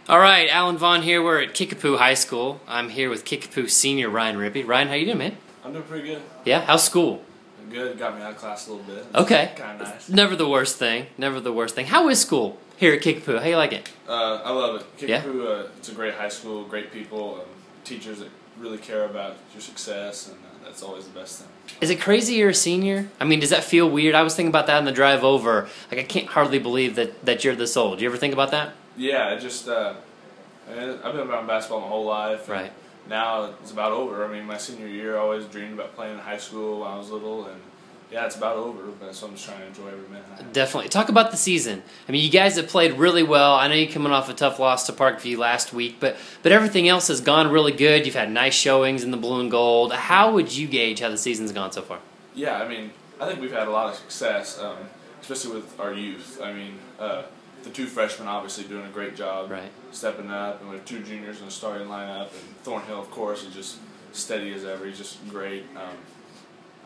All right, Alan Vaughan here. We're at Kickapoo High School. I'm here with Kickapoo senior Ryan Rippee. Ryan, how you doing, man? I'm doing pretty good. Yeah? How's school? Good. Got me out of class a little bit. Okay. Kind of nice. Never the worst thing. Never the worst thing. How is school here at Kickapoo? How you like it? I love it. Kickapoo, Yeah? It's a great high school, great people, teachers that really care about your success, and that's always the best thing. Is it crazy you're a senior? I mean, does that feel weird? I was thinking about that on the drive over. Like, I can't hardly believe that you're this old. Do you ever think about that? Yeah, it just, I've been around basketball my whole life. Right. Now it's about over. I mean, my senior year, I always dreamed about playing in high school when I was little, and yeah, it's about over, but so I'm just trying to enjoy every minute. Definitely. Talk about the season. I mean, you guys have played really well. I know you're coming off a tough loss to Parkview last week, but everything else has gone really good. You've had nice showings in the blue and gold. How would you gauge how the season's gone so far? Yeah, I mean, I think we've had a lot of success, especially with our youth. I mean, the two freshmen obviously doing a great job, right, stepping up, and we have two juniors in the starting lineup, and Thornhill, of course, is just steady as ever. He's just great.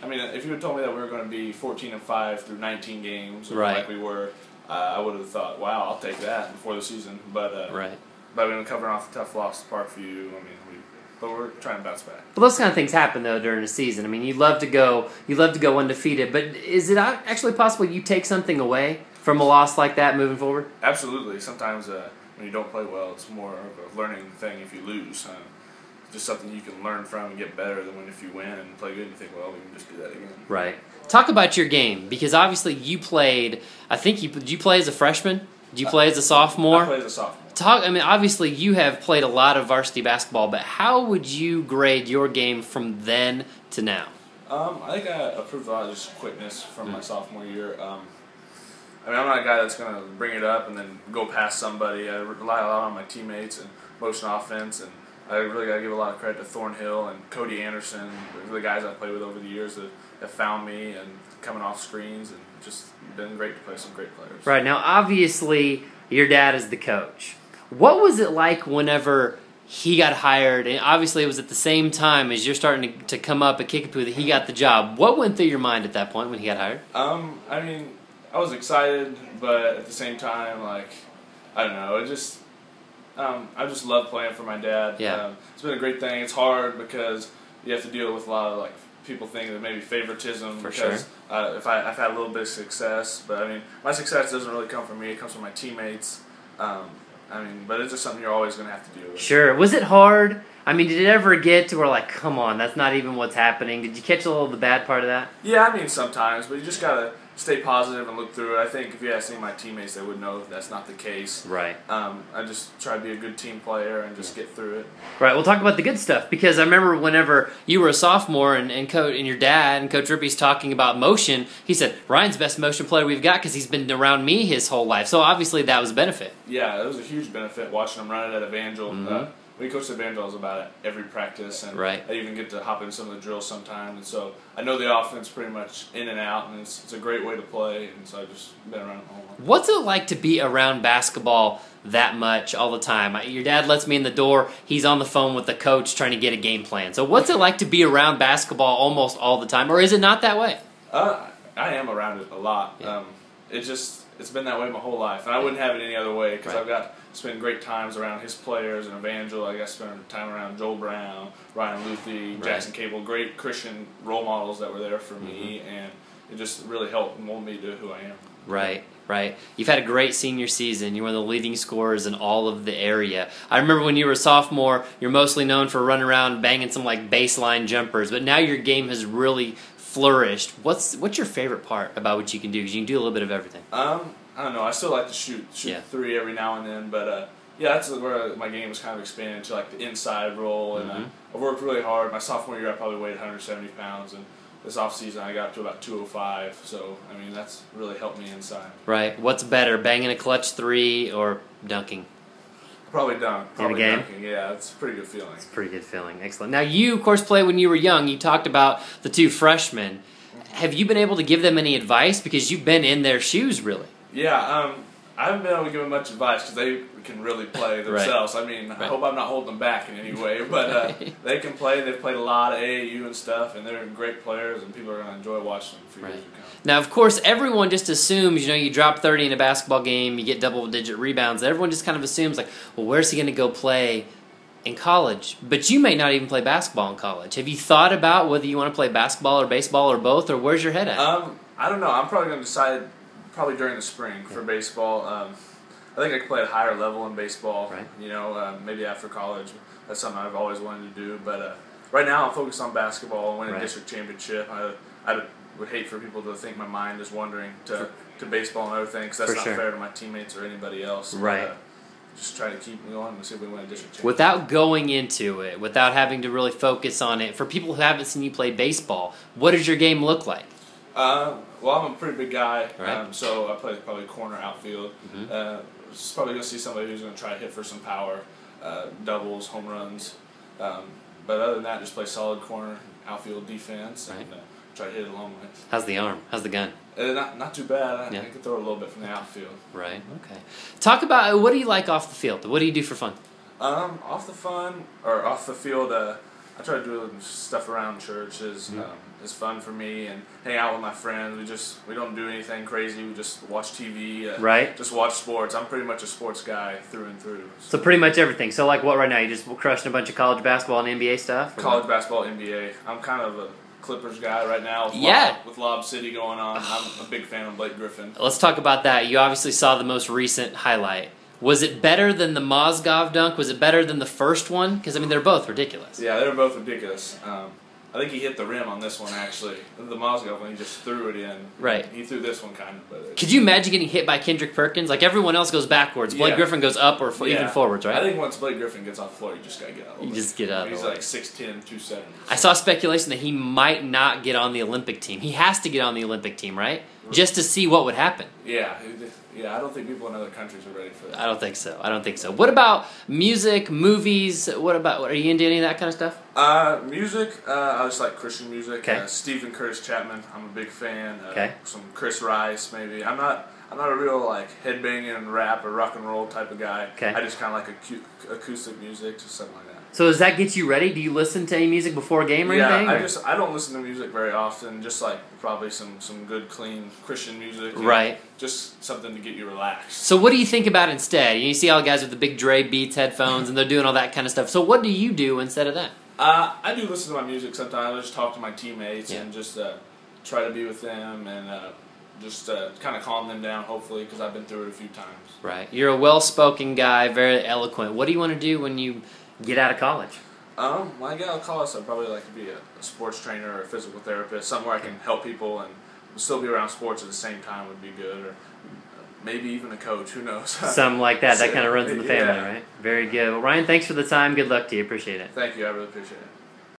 I mean, if you had told me that we were going to be 14-5 through 19 games, right, like we were, I would have thought, wow, I'll take that before the season. But right. But we've been covering off a tough loss to Parkview. I mean, but we're trying to bounce back. Well, those kind of things happen though during the season. I mean, you love to go undefeated, but is it actually possible you take something away from a loss like that moving forward? Absolutely. Sometimes when you don't play well, it's more of a learning thing if you lose. Just something you can learn from and get better than if you win and play good and you think, well, we can just do that again. Right. Talk about your game, because obviously you played, did you play as a freshman? Did you play as a sophomore? I played as a sophomore. I mean, obviously you have played a lot of varsity basketball, but how would you grade your game from then to now? I think I improved a lot of just quickness from my sophomore year. I mean, I'm not a guy that's going to bring it up and then go past somebody. I rely a lot on my teammates and motion offense, and I really got to give a lot of credit to Thornhill and Cody Anderson, the guys I've played with over the years that have found me and coming off screens, and just been great to play with some great players. Right. Now, obviously, your dad is the coach. What was it like whenever he got hired? And obviously, it was at the same time as you're starting to come up at Kickapoo that he got the job. What went through your mind at that point when he got hired? I mean, I was excited, but at the same time, like, I don't know, I just love playing for my dad. Yeah. It's been a great thing. It's hard because you have to deal with a lot of, like, people think that maybe favoritism For because sure. if I've had a little bit of success, but I mean, my success doesn't really come from me. It comes from my teammates. I mean, but it's just something you're always going to have to deal with. Sure. Was it hard? I mean, did it ever get to where, like, come on, that's not even what's happening? Did you catch a little of the bad part of that? Yeah, I mean, sometimes, but you just got to stay positive and look through it. I think if you asked any of my teammates, they would know that that's not the case. Right. I just try to be a good team player and just get through it. Right. We'll talk about the good stuff, because I remember whenever you were a sophomore and your dad and Coach Rippee's talking about motion, he said, Ryan's the best motion player we've got because he's been around me his whole life. So obviously that was a benefit. Yeah, it was a huge benefit watching him run it at Evangel. We coached Evangel about it every practice, and right. I even get to hop in some of the drills sometimes. And so I know the offense pretty much in and out, and it's a great way to play. And so I've just been around it my whole life. What's it like to be around basketball that much all the time? Your dad lets me in the door. He's on the phone with the coach trying to get a game plan. So what's it like to be around basketball almost all the time, or is it not that way? I am around it a lot. Yeah. It's been that way my whole life, and I wouldn't have it any other way because Right. I've got spent great times around his players and Evangel. I got to spend time around Joel Brown, Ryan Luthi, Right. Jackson Cable, great Christian role models that were there for me, and it just really helped mold me to who I am. Right, right. You've had a great senior season. You're one of the leading scorers in all of the area. I remember when you were a sophomore, you're mostly known for running around banging some like baseline jumpers, but now your game has really flourished. What's your favorite part about what you can do? Because you can do a little bit of everything. I don't know. I still like to shoot three every now and then, but yeah, that's where my game has kind of expanded to like the inside role, and I've worked really hard. My sophomore year, I probably weighed 170 pounds, and this offseason I got up to about 205. So I mean, that's really helped me inside. Right. What's better, banging a clutch three or dunking? Probably dunk. Probably game? dunking. Yeah, it's a pretty good feeling. It's a pretty good feeling. Excellent. Now, you, of course, played when you were young. You talked about the two freshmen. Have you been able to give them any advice? Because you've been in their shoes, really. Yeah, I haven't been able to give them much advice because they can really play themselves. Right. I mean, Right. I hope I'm not holding them back in any way, but they can play. They've played a lot of AAU and stuff, and they're great players, and people are going to enjoy watching them for years to come. Now, of course, everyone just assumes, you drop 30 in a basketball game, you get double-digit rebounds. Everyone just kind of assumes, like, well, where's he going to go play in college? But you may not even play basketball in college. Have you thought about whether you want to play basketball or baseball or both, or where's your head at? I don't know. I'm probably going to decide probably during the spring for baseball. I think I could play at a higher level in baseball. Right. Maybe after college. That's something I've always wanted to do. But right now, I'm focused on basketball and winning a district championship. I would hate for people to think my mind is wandering to baseball and other things. That's not fair to my teammates or anybody else. Right. But, just try to keep going and see if we win a district championship. Without going into it, without having to really focus on it, for people who haven't seen you play baseball, what does your game look like? Well, I'm a pretty big guy, Right. so I play probably corner outfield. Just probably going to see somebody who's going to try to hit for some power, doubles, home runs. But other than that, just play solid corner, outfield defense, and try to hit it a long way. How's the arm? How's the gun? Not too bad. I can throw a little bit from the outfield. Right, okay. Talk about, what do you like off the field? What do you do for fun? Off the field, I try to do stuff around churches. It's fun for me and hang out with my friends. We don't do anything crazy. We just watch TV. Right. Just watch sports. I'm pretty much a sports guy through and through. So pretty much everything. So like what right now? You just crushing a bunch of college basketball and NBA stuff? College basketball, NBA. I'm kind of a Clippers guy right now with Lob City going on. I'm a big fan of Blake Griffin. Let's talk about that. You obviously saw the most recent highlight. Was it better than the Mozgov dunk? Was it better than the first one? Because, they're both ridiculous. Yeah, they're both ridiculous. I think he hit the rim on this one, actually. The Mozgov one, he just threw it in. Right. He threw this one kind of. But could you imagine getting hit by Kendrick Perkins? Like, everyone else goes backwards. Blake Griffin goes up or even forwards, right? I think once Blake Griffin gets off the floor, you just got to get out of the way. You just get out of the way. He's like 6'10", 270. I saw speculation that he might not get on the Olympic team. He has to get on the Olympic team, right? Just to see what would happen. Yeah, I don't think people in other countries are ready for that. I don't think so. What about music, movies? Are you into any of that kind of stuff? Music, I just like Christian music. Okay. Stephen Curtis Chapman, I'm a big fan. Okay. Some Chris Rice, maybe. I'm not a real headbanging rap or rock and roll type of guy. Okay. I just kind of like acoustic music, just something like that. So does that get you ready? Do you listen to any music before a game or anything? I don't listen to music very often. Just probably some good clean Christian music. Right. Just something to get you relaxed. So what do you think about instead? You see all the guys with the big Dre Beats headphones and they're doing all that kind of stuff. So what do you do instead of that? I do listen to my music sometimes. I just talk to my teammates and just try to be with them and just kind of calm them down, hopefully, because I've been through it a few times. Right. You're a well-spoken guy, very eloquent. What do you want to do when you get out of college? When I get out of college, I'd probably like to be a sports trainer or a physical therapist, somewhere I can help people and still be around sports at the same time would be good, or maybe even a coach, who knows. Something like that. That kind of runs in the family, right? Very good. Well, Ryan, thanks for the time. Good luck to you. Appreciate it. Thank you. I really appreciate it.